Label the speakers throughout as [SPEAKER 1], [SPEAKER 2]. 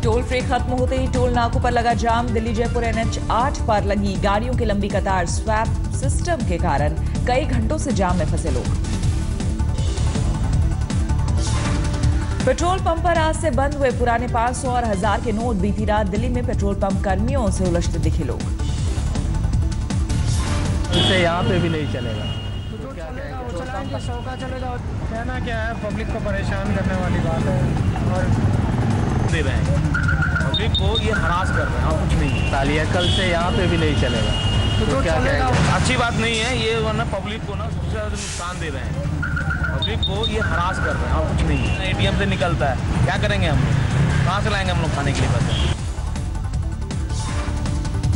[SPEAKER 1] Toll free खत्म होते ही toll नाकों पर लगा जाम। दिल्ली जयपुर NH8 पर लगी गाड़ियों की लंबी कतार। स्वैप सिस्टम के कारण कई घंटों से जाम में फंसे लोग। पेट्रोल पंप पर आज से बंद हुए पुराने 500 और 1000 के नोट। बीती रात दिल्ली में पेट्रोल पंप कर्मियों से उलझते दिखे लोग।
[SPEAKER 2] इसे यहाँ पे भी नहीं चलेगा।
[SPEAKER 3] कहना क्या है, पब्लिक को परेशान करने वाली बात है और
[SPEAKER 2] दे रहे हैं पब्लिक को, ये हरास कर रहे हैं और कुछ नहीं। तालिया कल से यहाँ पे भी नहीं चलेगा तो क्या कहेंगे? अच्छी बात नहीं है ये, वरना पब्लिक को ना सबसे ज़्यादा नुकसान दे रहे हैं। पब्लिक को ये हरास कर रहे हैं और कुछ नहीं। ATM से निकलता है, क्या करेंगे हम लोग? कहाँ से लाएंगे हम लोग खाने के लिए पैसे?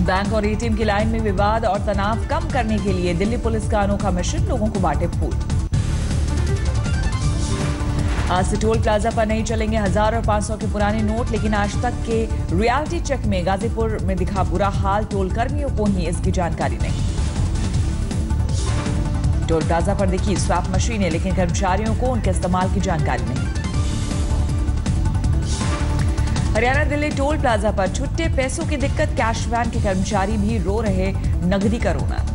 [SPEAKER 1] बैंक और ATM की लाइन में विवाद और तनाव कम करने के लिए दिल्ली पुलिस का अनोखा मिशन। लोगों को बांटे फूल। आज से टोल प्लाजा पर नहीं चलेंगे 1000 और 500 के पुराने नोट। लेकिन आज तक के रियलिटी चेक में गाजीपुर में दिखा बुरा हाल। टोल कर्मियों को ही इसकी जानकारी नहीं। टोल प्लाजा पर दिखी स्वैप मशीनें, लेकिन कर्मचारियों को उनके इस्तेमाल की जानकारी नहीं। हरियाणा दिल्ली टोल प्लाजा पर छुट्टे पैसों की दिक्कत। कैश वैन के कर्मचारी भी रो रहे नगदी का रोना।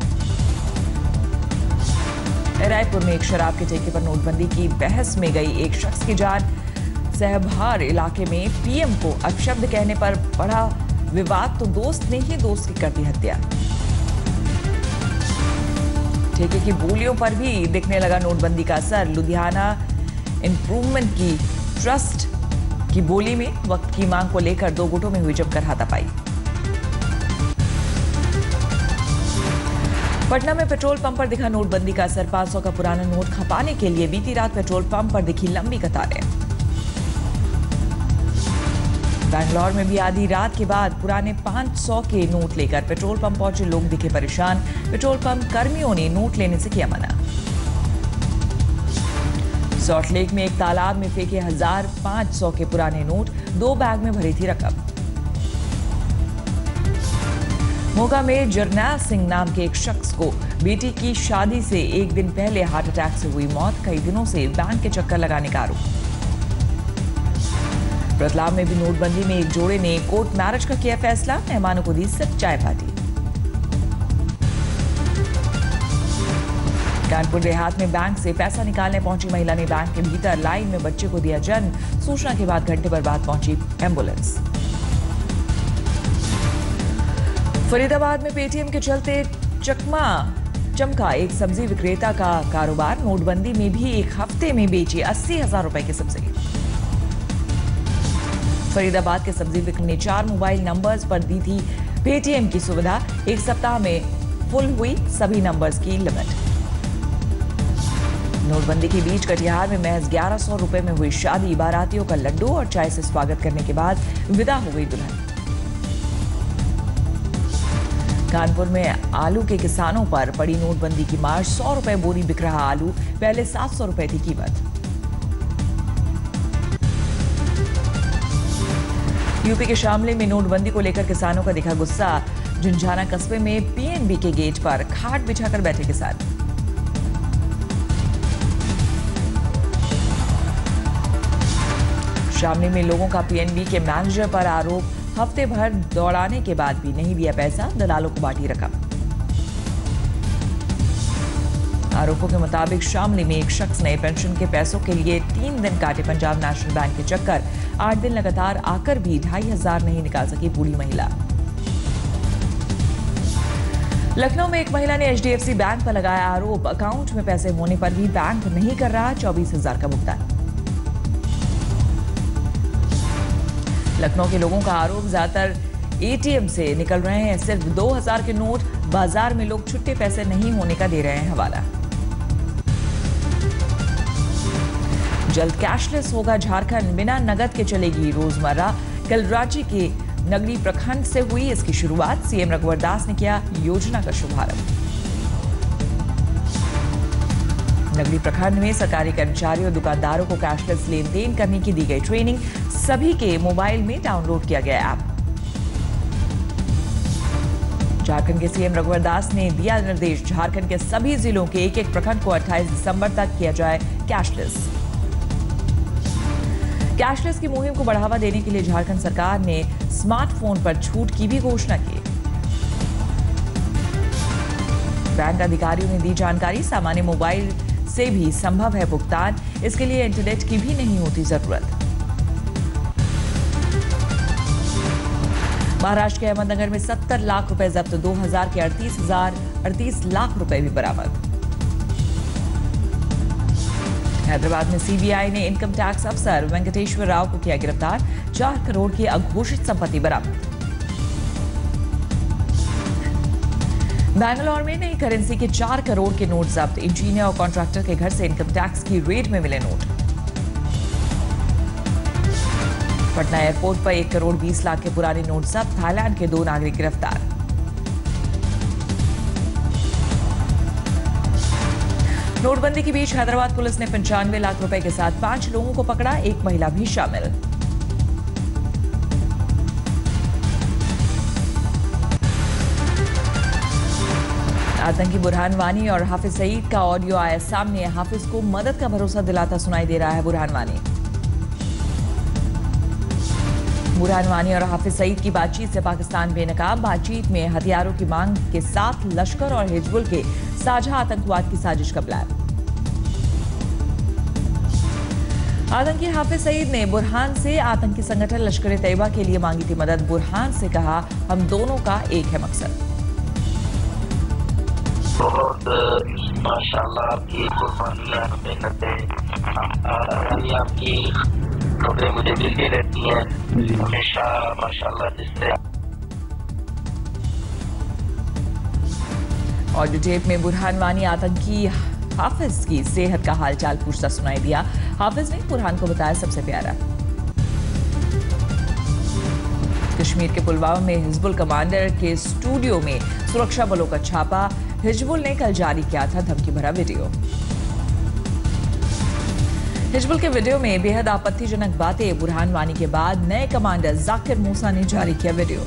[SPEAKER 1] रायपुर में एक शराब के ठेके पर नोटबंदी की बहस में गई एक शख्स की जान। सहभार इलाके में PM को अपशब्द कहने पर बढ़ा विवाद तो दोस्त ने ही दोस्त की कर दी हत्या। ठेके की बोलियों पर भी दिखने लगा नोटबंदी का असर। लुधियाना इंप्रूवमेंट की ट्रस्ट की बोली में वक्त की मांग को लेकर दो गुटों में हुई जमकर हाथापाई। पटना में पेट्रोल पंप पर दिखा नोटबंदी का असर। 500 का पुराना नोट खपाने के लिए बीती रात पेट्रोल पंप पर दिखी लंबी कतारें। बैंगलोर में भी आधी रात के बाद पुराने 500 के नोट लेकर पेट्रोल पंप पहुंचे लोग दिखे परेशान। पेट्रोल पंप कर्मियों ने नोट लेने से किया मना। सॉल्ट लेक में एक तालाब में फेंके 1500 के पुराने नोट। 2 बैग में भरी थी रकम। मोगा में जरनैल सिंह नाम के एक शख्स को बेटी की शादी से एक दिन पहले हार्ट अटैक से हुई मौत। कई दिनों से बैंक के चक्कर लगाने का आरोप। रतलाम में भी नोटबंदी में एक जोड़े ने कोर्ट मैरिज का किया फैसला। मेहमानों को दी सिर्फ चाय पार्टी। कानपुर देहात में बैंक से पैसा निकालने पहुंची महिला ने बैंक के भीतर लाइन में बच्चे को दिया जन्म। सूचना के बाद घंटे भर बाद पहुंची एम्बुलेंस। फरीदाबाद में पेटीएम के चलते चमका एक सब्जी विक्रेता का कारोबार। नोटबंदी में भी एक हफ्ते में बेची 80,000 रुपए की सब्जी। फरीदाबाद के सब्जी विक्रेता ने 4 मोबाइल नंबर्स पर दी थी पेटीएम की सुविधा। एक सप्ताह में फुल हुई सभी नंबर्स की लिमिट। नोटबंदी के बीच कटिहार में महज 1100 रुपए में हुई शादी। बारातियों का लड्डू और चाय से स्वागत करने के बाद विदा हो गई दुल्हन। कानपुर में आलू के किसानों पर पड़ी नोटबंदी की मार। 100 रुपए बोरी बिक रहा आलू, पहले 700 रुपए थी कीमत। यूपी के शामली में नोटबंदी को लेकर किसानों का दिखा गुस्सा। झुंझाना कस्बे में PNB के गेट पर खाट बिछाकर बैठे किसान। शामली में लोगों का PNB के मैनेजर पर आरोप। हफ्ते भर दौड़ाने के बाद भी नहीं दिया पैसा, दलालों को बांटी रकम। आरोपों के मुताबिक शामली में एक शख्स ने पेंशन के पैसों के लिए 3 दिन काटे पंजाब नेशनल बैंक के चक्कर। 8 दिन लगातार आकर भी 2500 नहीं निकाल सकी बूढ़ी महिला। लखनऊ में एक महिला ने HDFC बैंक पर लगाया आरोप। अकाउंट में पैसे होने पर भी बैंक नहीं कर रहा 24,000 का भुगतान। लखनऊ के लोगों का आरोप, ज्यादातर ATM से निकल रहे हैं सिर्फ 2000 के नोट। बाजार में लोग छुट्टे पैसे नहीं होने का दे रहे हैं हवाला। जल्द कैशलेस होगा झारखंड। बिना नगद के चलेगी रोजमर्रा। कल रांची के नगरी प्रखंड से हुई इसकी शुरुआत। CM रघुवर दास ने किया योजना का शुभारंभ। नगरी प्रखंड में सरकारी कर्मचारियों और दुकानदारों को कैशलेस लेन देन करने की दी गई ट्रेनिंग। सभी के मोबाइल में डाउनलोड किया गया ऐप। झारखंड के CM रघुवर दास ने दिया निर्देश। झारखंड के सभी जिलों के एक प्रखंड को 28 दिसंबर तक किया जाए कैशलेस। कैशलेस की मुहिम को बढ़ावा देने के लिए झारखंड सरकार ने स्मार्टफोन पर छूट की भी घोषणा की। बैंक अधिकारियों ने दी जानकारी, सामान्य मोबाइल से भी संभव है भुगतान, इसके लिए इंटरनेट की भी नहीं होती जरूरत। महाराष्ट्र के अहमदनगर में 70 लाख रुपए जब्त, 2000 के 38 लाख रुपए भी बरामद। हैदराबाद में सीबीआई ने इनकम टैक्स अफसर वेंकटेश्वर राव को किया गिरफ्तार, 4 करोड़ की अघोषित संपत्ति बरामद। बैंगलोर में नई करेंसी के 4 करोड़ के नोट जब्त, इंजीनियर और कॉन्ट्रैक्टर के घर से इनकम टैक्स की रेड में मिले नोट। पटना एयरपोर्ट पर 1 करोड़ 20 लाख के पुराने नोट जब्त, थाईलैंड के 2 नागरिक गिरफ्तार। नोटबंदी के बीच हैदराबाद पुलिस ने 95 लाख रुपए के साथ 5 लोगों को पकड़ा, 1 महिला भी शामिल। आतंकी बुरहान वानी और हाफिज सईद का ऑडियो आया सामने, हाफिज को मदद का भरोसा दिलाता सुनाई दे रहा है बुरहान वानी। बुरहान वानी और हाफिज सईद की बातचीत से पाकिस्तान बेनकाब, बातचीत में हथियारों की मांग के साथ लश्कर और हिजबुल के साझा आतंकवाद की साजिश का प्लान। आतंकी हाफिज सईद ने बुरहान से आतंकी संगठन लश्कर तैयबा के लिए मांगी थी मदद। बुरहान से कहा, हम दोनों का एक है मकसद।
[SPEAKER 4] बहुत माशाल्लाह आपकी कुर्बानियां हमें करते हैं, आपकी खबरें मुझे मिलती रहती हैं हमेशा माशाल्लाह। जिससे
[SPEAKER 1] ऑडियो टेप में बुरहान वानी आतंकी हाफिज की सेहत का हालचाल पूछता सुनाई दिया। हाफिज ने बुरहान को बताया सबसे प्यारा। कश्मीर के पुलवामा में हिजबुल कमांडर के स्टूडियो में सुरक्षा बलों का छापा, हिजबुल ने कल जारी किया था धमकी भरा वीडियो। हिजबुल के वीडियो में बेहद आपत्तिजनक बातें, बुरहान वानी के बाद नए कमांडर जाकिर मूसा ने जारी किया वीडियो।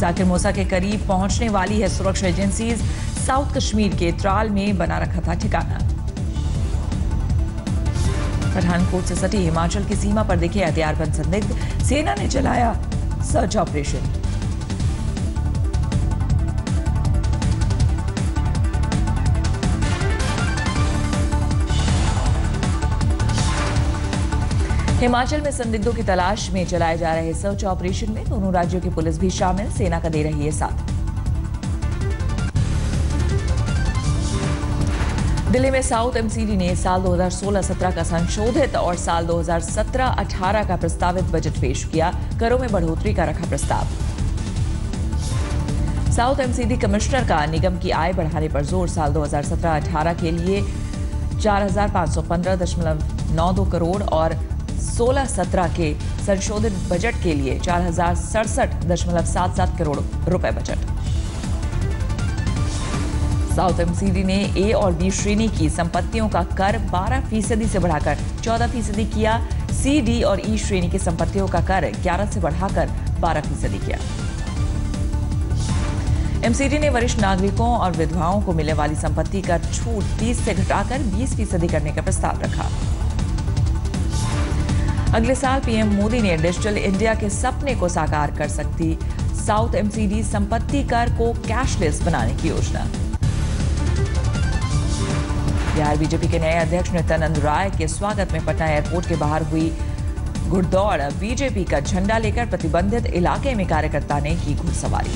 [SPEAKER 1] जाकिर मूसा के करीब पहुंचने वाली है सुरक्षा एजेंसी, साउथ कश्मीर के त्राल में बना रखा था ठिकाना। पठानकोट से सटी हिमाचल की सीमा पर दिखे हथियारबंद संदिग्ध, सेना ने चलाया सर्च ऑपरेशन। हिमाचल में संदिग्धों की तलाश में चलाए जा रहे सर्च ऑपरेशन में दोनों राज्यों की पुलिस भी शामिल, सेना का दे रही है साथ। दिल्ली में साउथ एमसीडी ने साल 2016-17 का संशोधित और साल 2017-18 का प्रस्तावित बजट पेश किया, करों में बढ़ोतरी का रखा प्रस्ताव। साउथ एमसीडी कमिश्नर का निगम की आय बढ़ाने पर जोर, साल 2017-18 के लिए 4,515.92 करोड़ और 16-17 के संशोधित बजट के लिए 4,067.77 करोड़ रुपए बजट। साउथ एमसीडी ने ए और बी श्रेणी की संपत्तियों का कर 12% से बढ़ाकर 14% किया, सी, डी और ई श्रेणी की संपत्तियों का कर 11 से बढ़ाकर 12% किया। एमसीडी ने वरिष्ठ नागरिकों और विधवाओं को मिलने वाली संपत्ति कर छूट 30 से घटाकर 20% करने का प्रस्ताव रखा। अगले साल पीएम मोदी ने डिजिटल इंडिया के सपने को साकार कर सकती साउथ एमसीडी संपत्ति कर को कैशलेस बनाने की योजना। बिहार बीजेपी के नए अध्यक्ष नित्यानंद राय के स्वागत में पटना एयरपोर्ट के बाहर हुई घुड़दौड़, बीजेपी का झंडा लेकर प्रतिबंधित इलाके में कार्यकर्ता ने की घुड़सवारी।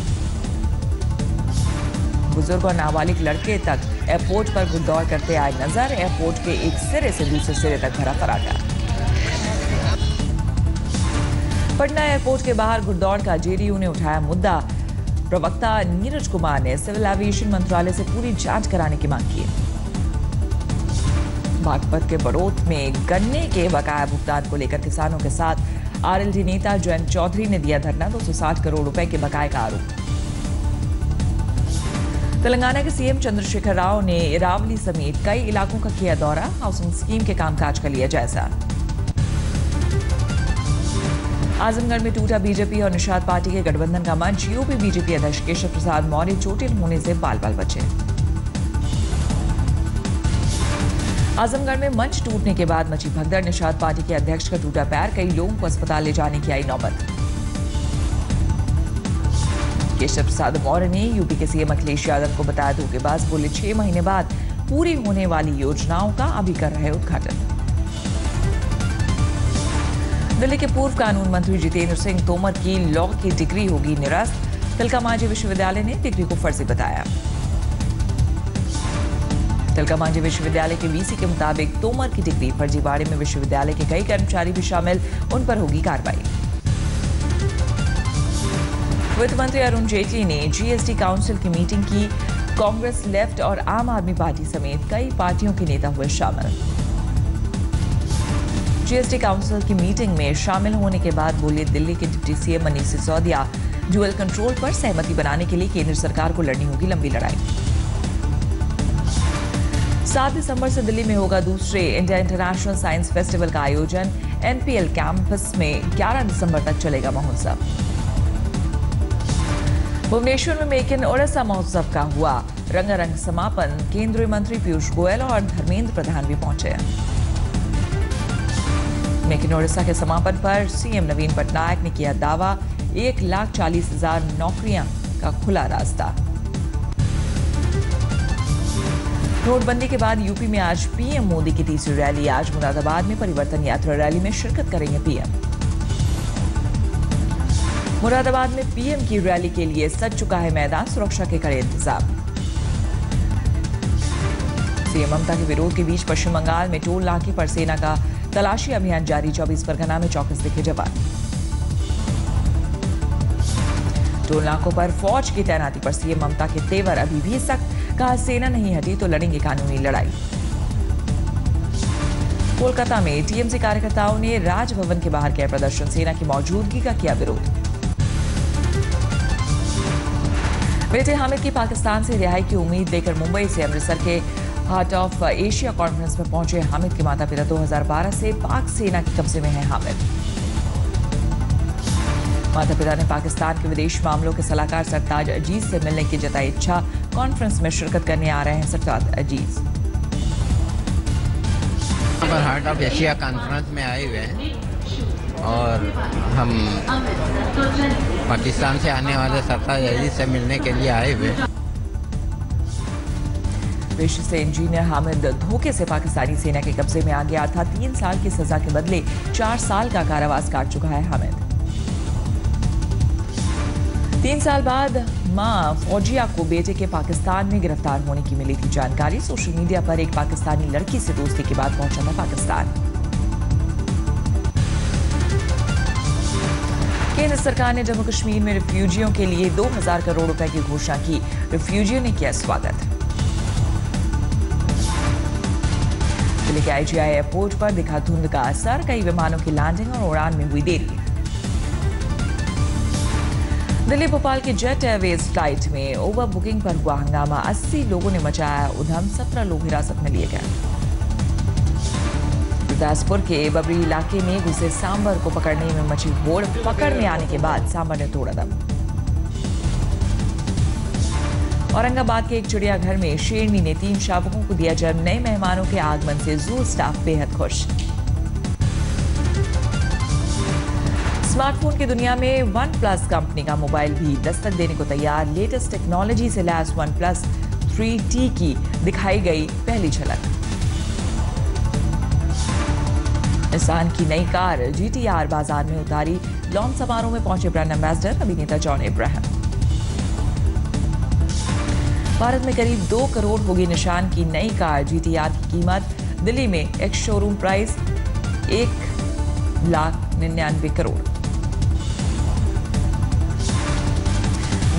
[SPEAKER 1] बुजुर्ग और नाबालिग लड़के तक एयरपोर्ट पर घुड़दौड़ करते आए नजर, एयरपोर्ट के एक सिरे से दूसरे सिरे तक भरा फराटा। पटना एयरपोर्ट के बाहर घुड़दौड़ का जेडीयू ने उठाया मुद्दा, प्रवक्ता नीरज कुमार ने सिविल एविएशन मंत्रालय से पूरी जांच कराने की मांग की। बागपत के बड़ौत में गन्ने के बकाया भुगतान को लेकर किसानों के साथ आरएलडी नेता जयंत चौधरी ने दिया धरना, 260 करोड़ रुपए के बकाये का आरोप। तेलंगाना के सीएम चंद्रशेखर राव ने इरावली समेत कई इलाकों का किया दौरा, हाउसिंग स्कीम के कामकाज का लिया जायजा। आजमगढ़ में टूटा बीजेपी और निषाद पार्टी के गठबंधन का मंच, यूपी बीजेपी अध्यक्ष केशव प्रसाद मौर्य चोटिल होने से बाल बाल बचे। आजमगढ़ में मंच टूटने के बाद मची भगदड़। निषाद पार्टी के अध्यक्ष का टूटा पैर, कई लोगों को अस्पताल ले जाने की आई नौबत। केशव प्रसाद मौर्य ने यूपी के सीएम अखिलेश यादव को बताया धोखेबाज, बोले 6 महीने बाद पूरी होने वाली योजनाओं का अभी कर रहे उद्घाटन। दिल्ली के पूर्व कानून मंत्री जितेंद्र सिंह तोमर की लॉ की डिग्री होगी निरस्त। तिलका मांझी विश्वविद्यालय ने डिग्री को फर्जी बताया। तिलका मांझी विश्वविद्यालय के वीसी के मुताबिक तोमर की डिग्री फर्जीवाड़े में विश्वविद्यालय के कई कर्मचारी भी शामिल, उन पर होगी कार्रवाई। वित्त मंत्री अरुण जेटली ने जीएसटी काउंसिल की मीटिंग की। कांग्रेस, लेफ्ट और आम आदमी पार्टी समेत कई पार्टियों के नेता हुए शामिल। जीएसटी काउंसिल की मीटिंग में शामिल होने के बाद बोले दिल्ली के deputy CM Manish Sisodia, dual control पर सहमति बनाने के लिए केंद्र सरकार को लड़नी होगी लंबी लड़ाई। 7 दिसंबर से दिल्ली में होगा दूसरे इंडिया इंटरनेशनल साइंस फेस्टिवल का आयोजन। एनपीएल कैंपस में 11 दिसंबर तक चलेगा महोत्सव। भुवनेश्वर में मेक इन ओडिशा महोत्सव का हुआ रंगारंग समापन। केंद्रीय मंत्री पीयूष गोयल और धर्मेंद्र प्रधान भी पहुंचे। मेक इन ओडिशा के समापन पर सीएम नवीन पटनायक ने किया दावा, 1,40,000 नौकरियां का खुला रास्ता। नोटबंदी के बाद यूपी में आज पीएम मोदी की तीसरी रैली। आज मुरादाबाद में परिवर्तन यात्रा रैली में शिरकत करेंगे पीएम। मुरादाबाद में पीएम की रैली के लिए सज चुका है मैदान, सुरक्षा के कड़े इंतजाम। सीएम ममता के विरोध के बीच पश्चिम बंगाल में टोल नाके पर सेना का तलाशी अभियान जारी। 24 परगना में चौकस दिखे जवान। टोल नाकों पर फौज की तैनाती पर सीएम ममता के तेवर अभी भी सख्त, कहा सेना नहीं हटी तो लड़ेंगे कानूनी लड़ाई। कोलकाता में टीएमसी कार्यकर्ताओं ने राजभवन के बाहर किया प्रदर्शन, सेना की मौजूदगी का किया विरोध। बेटे हामिद की पाकिस्तान से रिहाई की उम्मीद देकर मुंबई से अमृतसर के हार्ट ऑफ एशिया कॉन्फ्रेंस में पहुंचे हामिद के माता पिता। 2012 से पाक सेना के कब्जे में है हामिद। माता पिता ने पाकिस्तान के विदेश मामलों के सलाहकार सरताज अजीज से मिलने की जताई इच्छा। कॉन्फ्रेंस में शिरकत करने आ रहे हैं सरताज अजीज।
[SPEAKER 5] हार्ट ऑफ एशिया कॉन्फ्रेंस में आए हुए हैं और हम पाकिस्तान से आने वाले सरताज अजीज से मिलने के लिए आए हुए हैं।
[SPEAKER 1] पेशे से इंजीनियर हामिद धोखे से पाकिस्तानी सेना के कब्जे में आ गया था। 3 साल की सजा के बदले 4 साल का कारावास काट चुका है हामिद। 3 साल बाद मां फौजिया को बेटे के पाकिस्तान में गिरफ्तार होने की मिली थी जानकारी। सोशल मीडिया पर एक पाकिस्तानी लड़की से दोस्ती के बाद पहुंचा था पाकिस्तान। केंद्र सरकार ने जम्मू कश्मीर में रिफ्यूजियों के लिए 2000 करोड़ रुपए की घोषणा की। रिफ्यूजियों ने किया स्वागत। दिल्ली के आईजीआई एयरपोर्ट पर दिखा धुंध का असर, कई विमानों की लैंडिंग और उड़ान में हुई देरी। दिल्ली भोपाल की जेट एयरवेज फ्लाइट में ओवर बुकिंग पर हुआ हंगामा। 80 लोगों ने मचाया उधम, 17 लोग हिरासत में लिए गए। गुरदासपुर के बबरी इलाके में घुसे सांबर को पकड़ने में मची होड़। पकड़ में आने के बाद सांबर ने तोड़ा दम। औरंगाबाद के एक चिड़ियाघर में शेरनी ने 3 शावकों को दिया जन्म। नए मेहमानों के आगमन से जू स्टाफ बेहद खुश। स्मार्टफोन की दुनिया में वन प्लस कंपनी का मोबाइल भी दस्तक देने को तैयार। लेटेस्ट टेक्नोलॉजी से लैस वन प्लस 3T की दिखाई गई पहली झलक। निसान की नई कार GT-R बाजार में उतारी। लॉन्च समारोह में पहुंचे ब्रांड एम्बेसडर अभिनेता जॉन अब्राहम। भारत में करीब 2 करोड़ होगी निशान की नई कार GT-R की कीमत। दिल्ली में एक शोरूम प्राइस 1,99,000 करोड़।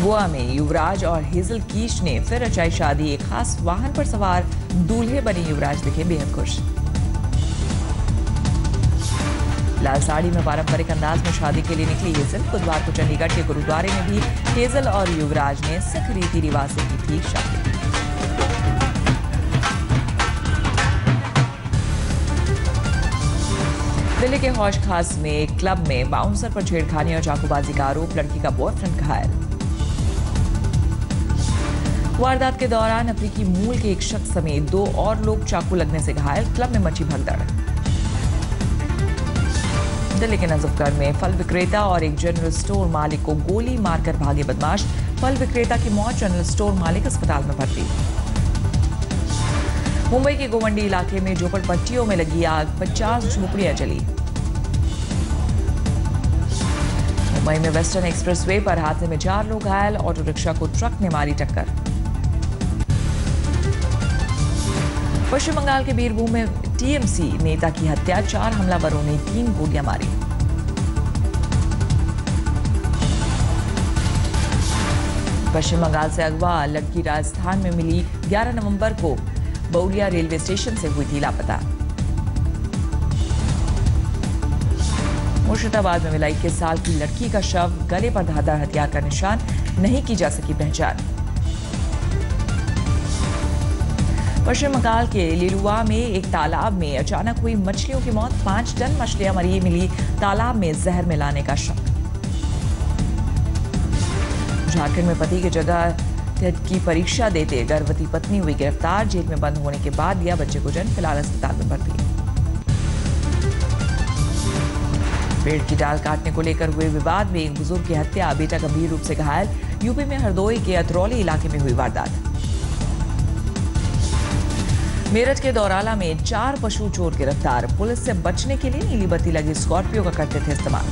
[SPEAKER 1] गोवा में युवराज और हेजल कीश ने फिर रचाई शादी। एक खास वाहन पर सवार दूल्हे बने युवराज दिखे बेहद खुश। लाल साड़ी में पारंपरिक अंदाज में शादी के लिए निकली हेजल। बुधवार को चंडीगढ़ के गुरुद्वारे में भी हेजल और युवराज ने सिख रीति रिवाज से की थी शादी। दिल्ली के हौज खास में एक क्लब में बाउंसर पर छेड़खानी और चाकूबाजी का आरोप। लड़की का बॉयफ्रेंड घायल। वारदात के दौरान अफ्रीकी मूल के एक शख्स समेत 2 और लोग चाकू लगने से घायल। क्लब में मची भगदड़। दिल्ली के नजफगढ़ में फल विक्रेता और एक जनरल स्टोर मालिक को गोली मारकर भागे बदमाश। फल विक्रेता की मौत, जनरल स्टोर मालिक अस्पताल में भर्ती। मुंबई के गोवंडी इलाके में झोपड़पट्टियों में लगी आग, 50 झोपड़ियां जली। मुंबई में वेस्टर्न एक्सप्रेसवे पर हादसे में 4 लोग घायल। ऑटो रिक्शा को ट्रक ने मारी टक्कर। पश्चिम बंगाल के बीरभूम में टीएमसी नेता की हत्या, 4 हमलावरों ने 3 गोलियां मारी। पश्चिम बंगाल से अगवा लड़की राजस्थान में मिली। 11 नवंबर को बौलिया रेलवे स्टेशन से हुई थी लापता। मुर्शिदाबाद में मिला 21 साल की लड़की का शव, गले पर धारदार हथियार का निशान, नहीं की जा सकी पहचान। पश्चिम बंगाल के लिलुआ में एक तालाब में अचानक हुई मछलियों की मौत, 5 टन मछलियां मरी मिली। तालाब में जहर मिलाने का शक। झारखंड में पति की जगह टेट की परीक्षा देते गर्भवती पत्नी हुई गिरफ्तार। जेल में बंद होने के बाद दिया बच्चे को जन्म, फिलहाल अस्पताल में भर्ती। पेड़ की डाल काटने को लेकर हुए विवाद में एक बुजुर्ग की हत्या, बेटा गंभीर रूप से घायल। यूपी में हरदोई के अतरौली इलाके में हुई वारदात। मेरठ के दौराला में 4 पशु चोर गिरफ्तार। पुलिस से बचने के लिए नीली बत्ती लगी स्कॉर्पियो का करते थे इस्तेमाल।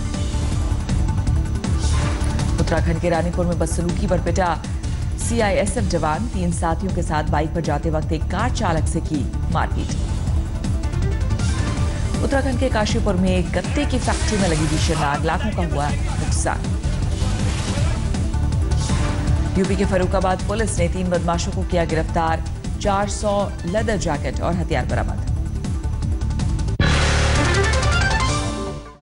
[SPEAKER 1] उत्तराखंड के रानीपुर में बदसलूकी पर पिटा सीआईएसएफ जवान, 3 साथियों के साथ बाइक पर जाते वक्त एक कार चालक से की मारपीट। उत्तराखंड के काशीपुर में एक गत्ते की फैक्ट्री में लगी भीषण आग, लाखों का हुआ नुकसान। यूपी के फर्रुखाबाद पुलिस ने 3 बदमाशों को किया गिरफ्तार। 400 लेदर जैकेट और हथियार बरामद।